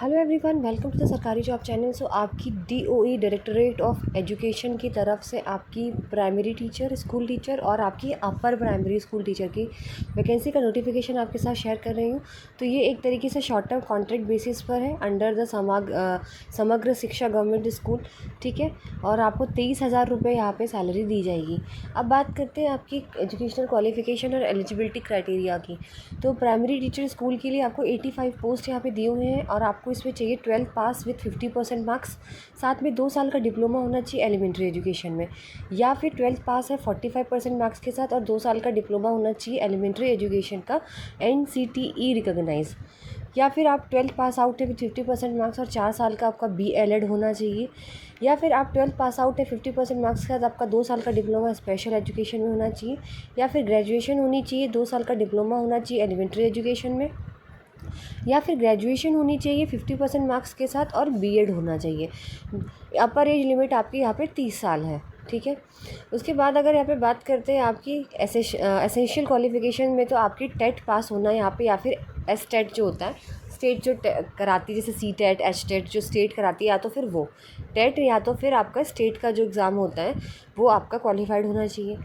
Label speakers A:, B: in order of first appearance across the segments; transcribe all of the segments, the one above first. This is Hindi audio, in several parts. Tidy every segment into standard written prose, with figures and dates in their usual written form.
A: Hello everyone, welcome to the सरकारी जॉब चैनल। सो आपकी DOE डायरेक्टरेट ऑफ एजुकेशन की तरफ से आपकी प्राइमरी टीचर, स्कूल टीचर और आपकी अपर प्राइमरी स्कूल टीचर की वैकेंसी का नोटिफिकेशन आपके साथ शेयर कर रही हूँ। तो ये एक तरीके से शॉर्ट टर्म कॉन्ट्रैक्ट बेसिस पर है अंडर द समग्र शिक्षा गवर्नमेंट स्कूल, ठीक है। और आपको 23,000 रुपये यहाँ पे सैलरी दी जाएगी। अब बात करते हैं आपकी एजुकेशनल क्वालिफिकेशन और एलिजिबिलिटी क्राइटेरिया की। तो प्राइमरी टीचर स्कूल के लिए आपको 85 पोस्ट यहाँ पे दिए हुए हैं और आपको इसमें चाहिए 12th पास विथ 50% मार्क्स, साथ में 2 साल का डिप्लोमा होना चाहिए एलिमेंट्री एजुकेशन में, या फिर 12th पास है 45% मार्क्स के साथ और 2 साल का डिप्लोमा होना चाहिए एलिमेंट्री एजुकेशन का NCTE रिकॉग्नाइज, या फिर आप 12th पास आउट है विथ 50% मार्क्स और 4 साल का आपका BLED होना चाहिए, या फिर आप 12th पास आउट है 50% मार्क्स के साथ आपका 2 साल का डिप्लोमा स्पेशल एजुकेशन में होना चाहिए, या फिर ग्रेजुएशन होनी चाहिए, 2 साल का डिप्लोमा होना चाहिए एलिमेंट्री एजुकेशन में, या फिर ग्रेजुएशन होनी चाहिए 50% मार्क्स के साथ और BEd होना चाहिए। अपर एज लिमिट आपकी यहाँ पे 30 साल है, ठीक है। उसके बाद अगर यहाँ पे बात करते हैं आपकी एसेंशियल क्वालिफिकेशन में, तो आपकी टेट पास होना है यहाँ पे, या फिर STET जो होता है, स्टेट जो कराती है, जैसे CTET HTET जो स्टेट कराती है, या तो फिर वो टेट या तो फिर आपका स्टेट का जो एग्ज़ाम होता है वो आपका क्वालिफाइड होना चाहिए,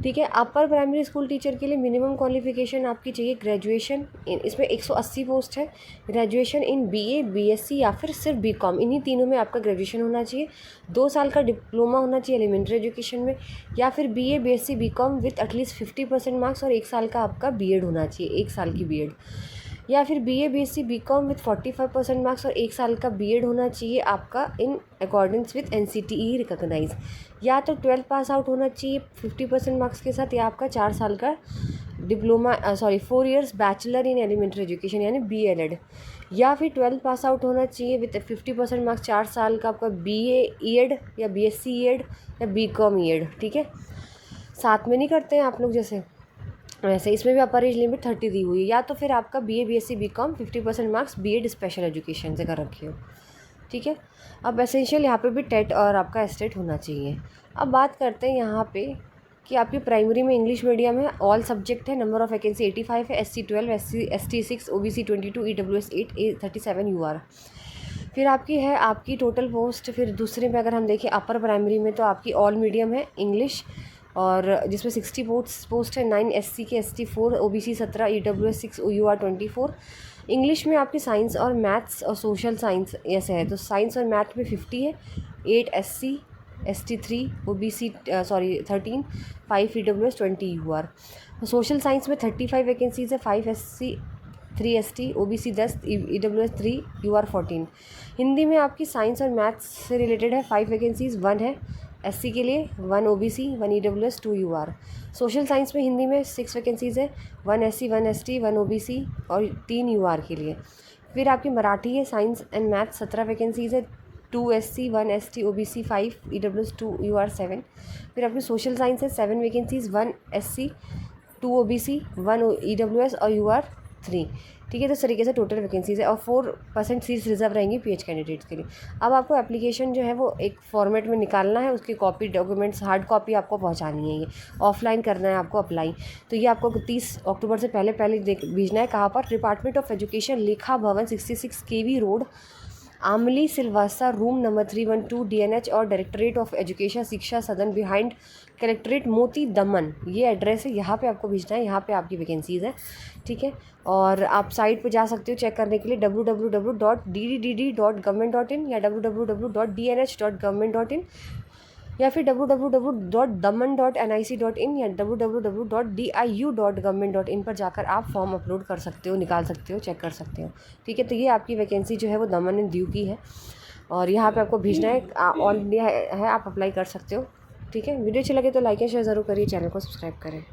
A: ठीक है। अपर प्राइमरी स्कूल टीचर के लिए मिनिमम क्वालिफिकेशन आपकी चाहिए ग्रेजुएशन, इसमें 180 पोस्ट है। ग्रेजुएशन इन BA BSc या फिर सिर्फ BCom, इन्हीं तीनों में आपका ग्रेजुएशन होना चाहिए। 2 साल का डिप्लोमा होना चाहिए एलिमेंट्री एजुकेशन में, या फिर BA BSc BCom with at least 50% marks और 1 साल का आपका BEd होना चाहिए, 1 साल की BEd, या फिर BA BSc BCom with 45% marks और 1 साल का BEd होना चाहिए आपका in accordance with NCTE recognise, या तो 12th पास आउट होना चाहिए 50% मार्क्स के साथ, या आपका 4 साल का diploma 4 years bachelor in elementary education यानी BLED, या फिर 12th पास आउट होना चाहिए विथ 50% मार्क्स, 4 साल का आपका BA ED या BSc ED या BCom ED, ठीक है। साथ में नहीं करते हैं आप लोग जैसे वैसे, इसमें भी अपर एज लिमिट 30 दी हुई है, या तो फिर आपका BA BSc BCom 50% marks BEd special education से कर रखी हो, ठीक है। अब एसेंशियल यहाँ पे भी टेट और आपका STET होना चाहिए। अब बात करते हैं यहाँ पे कि आपकी प्राइमरी में इंग्लिश मीडियम है, ऑल सब्जेक्ट है, नंबर ऑफ़ वैकेंसी 85 है, SC 12 ST 6 OBC 22 EWS 8 A37 UR। फिर आपकी टोटल पोस्ट, फिर दूसरे में अगर हम देखें अपर प्राइमरी में, तो आपकी ऑल मीडियम है इंग्लिश, और जिसमें 60 पोस्ट है, 9 SC के ST 4 OBC 17 EWS 6 UR 24। English में आपकी साइंस और मैथ्स और सोशल साइंस ऐसे है, तो साइंस और मैथ में 50 है, 8 SC ST 3 OBC 13 5 EWS 20 UR। Social science में 35 वैकेंसीज़ है, 5 SC 3 ST OBC 10 EWS 3 UR 14। Hindi में आपकी साइंस और मैथ्स से रिलेटेड है, 5 वैकेंसीज़, 1 है SC के लिए, 1 OBC 1 EWS 2 UR। Social science में हिंदी में 6 वैकेंसीज़ है, 1 SC 1 ST 1 OBC और 3 UR के लिए। फिर आपकी मराठी है, साइंस एंड मैथ्स 17 वैकेंसीज़ है, 2 SC 1 ST OBC 5 EWS 2 UR 7। फिर आपकी सोशल साइंस है, 7 वैकेंसीज़, 1 SC 2 OBC 1 EWS और UR 3, ठीक है। तो इस तरीके से टोटल वैकेंसीज़ है और 4% सीट्स रिजर्व रहेंगी PH कैंडिडेट्स के लिए। अब आपको एप्लीकेशन जो है वो एक फॉर्मेट में निकालना है, उसकी कॉपी डॉक्यूमेंट्स हार्ड कॉपी आपको पहुंचानी है, ये ऑफलाइन करना है आपको अप्लाई। तो ये आपको 30 अक्टूबर से पहले भेजना है। कहाँ पर? डिपार्टमेंट ऑफ एजुकेशन, लेखा भवन 66 KV रोड, आमली सिलवासा, रूम नंबर 312 DNH, और डायरेक्टरेट ऑफ एजुकेशन शिक्षा सदन बिहाइंड कलेक्ट्रेट मोती दमन, ये एड्रेस है, यहाँ पे आपको भेजना है। यहाँ पे आपकी वैकेंसीज़ है, ठीक है। और आप साइट पे जा सकते हो चेक करने के लिए www.ddd.government.in या www.dnh.government.in या फिर www.daman.nic.in या www.diu.government.in पर जाकर आप फॉर्म अपलोड कर सकते हो, निकाल सकते हो, चेक कर सकते हो, ठीक है। तो ये आपकी वैकेंसी जो है वो दमन एंड दीव की है और यहाँ पे आपको भेजना है, ऑल इंडिया है, आप अप्लाई कर सकते हो, ठीक है। वीडियो अच्छी लगे तो लाइक एंड शेयर ज़रूर करिए, चैनल को सब्सक्राइब करें।